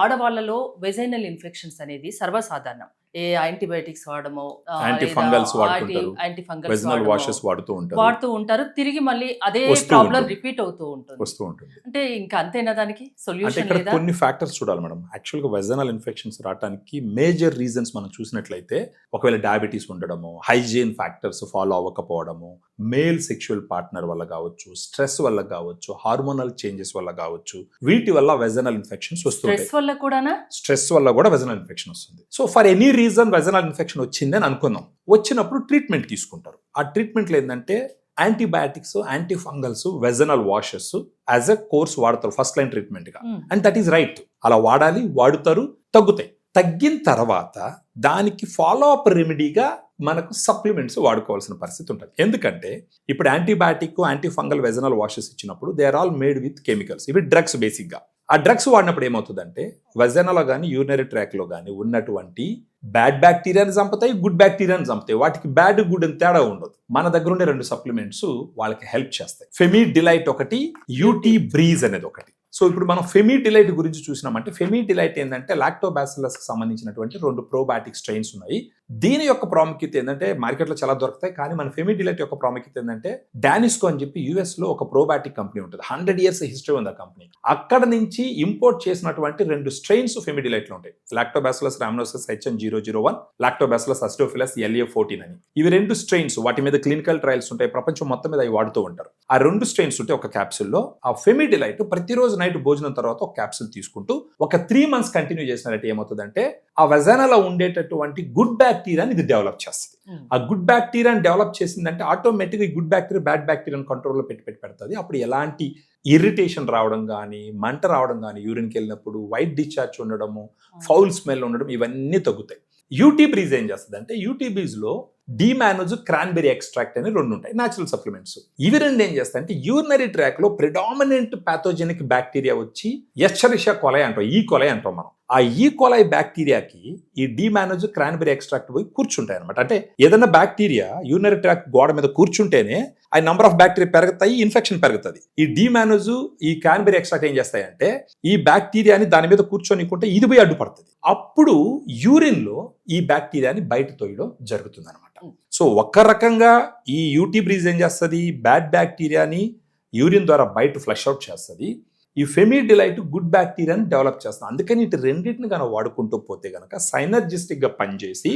ఆడవాళ్ళలో vaginal infections అనేది సర్వసాధారణం. ఏ యాంటీబయాటిక్స్ వాడమో, యాంటీఫంగల్స్ వాడుతుంటారు, యాంటీఫంగల్స్ వెజినల్ వాషెస్ వాడుతూ ఉంటారు. తిరిగి మళ్ళీ అదే వస్తూ ప్రాబ్లం ఉంటుంది. రిపీట్ అవుతూ వస్తూ ఉంటుంది. అంటే ఇంకా అంతేనా, దానికి అంటే సొల్యూషన్ ఇక్కడ లేదా? కొన్ని ఫ్యాక్టర్స్ చూడాలి మేడం. యాక్చువల్గా వెజనల్ ఇన్ఫెక్షన్స్ రావడానికి మేజర్ రీజన్స్ మనం చూసినట్లయితే ఒకవేళ డయాబెటీస్ ఉండడము, హైజీన్ ఫ్యాక్టర్స్ ఫాలో అవ్వకపోవడము, మేల్ సెక్షువల్ పార్ట్నర్ వల్ల కావచ్చు, స్ట్రెస్ వల్ల కావచ్చు, హార్మోనల్ చేంజెస్ వల్ల కావచ్చు, వీటి వల్ల వెజనల్ ఇన్ఫెక్షన్స్ వస్తుంటాయి. స్ట్రెస్ వల్ల కూడానా? స్ట్రెస్ వల్ల కూడా వెజనల్ ఇన్ఫెక్షన్ వస్తుంది. So for any reason vaginal infection వచ్చింది అని అనుకుందాం. వచ్చినప్పుడు ట్రీట్మెంట్ తీసుకుంటారు. ఆ ట్రీట్మెంట్లో ఏంటంటే antibiotics, antifungals, vaginal washes as a course వాడతారు ఫస్ట్ లైన్ ట్రీట్మెంట్ గా. అండ్ దట్ ఈస్ రైట్, అలా వాడాలి, వాడుతారు, తగ్గుతాయి. తగ్గిన తర్వాత దానికి ఫాలో అప్ రెమెడీగా మనకు సప్లిమెంట్స్ వాడుకోవాల్సిన పరిస్థితి ఉంటుంది. ఎందుకంటే ఇప్పుడు యాంటీబయాటిక్, యాంటీఫంగల్, వెజనల్ వాషెస్ ఇచ్చినప్పుడు they are all made with chemicals. ఇవి డ్రగ్స్ బేసిక్ గా. ఆ డ్రగ్స్ వాడినప్పుడు ఏమవుతుందంటే వెజనలో కానీ యూరినరీ ట్రాక్ లో కానీ ఉన్నటువంటి బ్యాడ్ బ్యాక్టీరియాని చంపుతాయి, గుడ్ బ్యాక్టీరియాని చంపుతాయి. వాటికి బ్యాడ్ గుడ్ అని తేడా ఉండదు. మన దగ్గర ఉండే 2 సప్లిమెంట్స్ వాళ్ళకి హెల్ప్ చేస్తాయి. ఫెమీ డిలైట్ ఒకటి, యూటీ బ్రీజ్ అనేది ఒకటి. సో ఇప్పుడు మనం ఫెమీ డిలైట్ గురించి చూసినామంటే ఫెమీ డిలైట్ ఏంటంటే లాక్టోబాసిల్లస్ కి సంబంధించినటువంటి 2 ప్రోబయాటిక్ స్ట్రెయిన్స్ ఉన్నాయి. దీని యొక్క ప్రాముఖ్యత ఏంటంటే మార్కెట్లో చాలా దొరుకుతాయి, కానీ మన ఫెమీ డిలైట్ యొక్క ప్రాముఖ్యత ఏంటంటే డానిస్కో అని చెప్పి యుఎస్ లో ఒక ప్రోబయాటిక్ కంపెనీ ఉంటుంది. 100 years హిస్టరీ ఉంది ఆ కంపెనీ. అక్కడ నుంచి ఇంపోర్ట్ చేసినటువంటి 2 స్ట్రెయిన్స్ ఫెమీ డిలైట్ లో ఉంటాయి. లాక్టోబాసిల్లస్ రామ్నోసిస్ HN001, లాక్టోబాసిల్లస్ అస్టోఫిలస్ LA14 అని. ఇవి 2 స్ట్రెయిన్స్, వాటి మీద క్లినికల్ ట్రయల్స్ ఉంటాయి. ప్రపంచం మొత్తం మీద అవి వాడుతూ ఉంటారు. ఆ 2 స్ట్రెయిన్స్ ఉంటే ఒక క్యాప్సూల్లో ఆ ఫెమీ డిలైట్ ప్రతిరోజు నైట్ భోజనం తర్వాత ఒక క్యాప్సూల్ తీసుకుంటూ ఒక 3 months కంటిన్యూ చేసినట్టు ఏమవుతుందంటే ఆ వెజానాలో ఉండేటటువంటి గుడ్ బ్యాక్టీరియాని ఇది డెవలప్ చేస్తుంది. ఆ గుడ్ బ్యాక్టీరియాని డెవలప్ చేసిందంటే ఆటోమేటిక్గా ఈ గుడ్ బ్యాక్టీరియా బ్యాడ్ బ్యాక్టీరియాని కంట్రోల్లో పెడుతుంది. అప్పుడు ఎలాంటి ఇరిటేషన్ రావడం కానీ, మంట రావడం కానీ, యూరిన్కి వెళ్ళినప్పుడు వైట్ డిశ్చార్జ్ ఉండడము, ఫౌల్ స్మెల్ ఉండడం, ఇవన్నీ తగ్గుతాయి. యూటీ బ్రీజ్ ఏం చేస్తుంది అంటే యూటీ బ్రీజ్ లో డిమానోజ్, క్రాన్బెరీ ఎక్స్ట్రాక్ట్ అని 2 ఉంటాయి న్యాచురల్ సప్లిమెంట్స్. ఇవి 2 ఏం చేస్తాయి అంటే యూరినరీ ట్రాక్ లో ప్రిడామినెంట్ పాథోజెనిక్ బ్యాక్టీరియా వచ్చి ఎస్చరిషియా కొలై అంటాం, ఈ కొలై అంటాం మనం. ఆ ఈ కొలై బ్యాక్టీరియాకి ఈ డిమానోజ్, క్రాన్బెరీ ఎక్స్ట్రాక్ట్ పోయి కూర్చుంటాయి అనమాట. అంటే ఏదైనా బ్యాక్టీరియా యూరినరీ ట్రాక్ గోడ మీద కూర్చుంటేనే ఆ నంబర్ ఆఫ్ బ్యాక్టీరియా పెరుగుతాయి, ఇన్ఫెక్షన్ పెరుగుతుంది. ఈ డిమానోజ్, ఈ క్రాన్బెరీ ఎక్స్ట్రాక్ట్ ఏం చేస్తాయంటే ఈ బ్యాక్టీరియాని దాని మీద కూర్చొనికుంటే ఇది పోయి అడ్డుపడుతుంది. అప్పుడు యూరిన్ లో ఈ బ్యాక్టీరియాని బయట తోయడం జరుగుతుంది అనమాట. సో ఒక రకంగా ఈ యూటీ బ్రీజ్ ఏం చేస్తుంది, బ్యాడ్ బ్యాక్టీరియాని యూరిన్ ద్వారా బయట ఫ్లష్ అవుట్ చేస్తుంది. ఈ ఫెమీ డిలైట్ గుడ్ బ్యాక్టీరియాని డెవలప్ చేస్తుంది. అందుకని ఇటు రెండింటిని కనుక వాడుకుంటూ పోతే కనుక సైనర్జిస్టిక్ గా పనిచేసి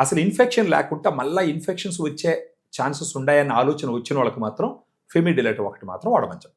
అసలు ఇన్ఫెక్షన్ లేకుండా మళ్ళీ ఇన్ఫెక్షన్స్ వచ్చే ఛాన్సెస్ ఉన్నాయన్న ఆలోచన వచ్చిన వాళ్ళకి మాత్రం ఫెమీ డిలైట్ ఒకటి మాత్రం వాడమని చెప్తాం.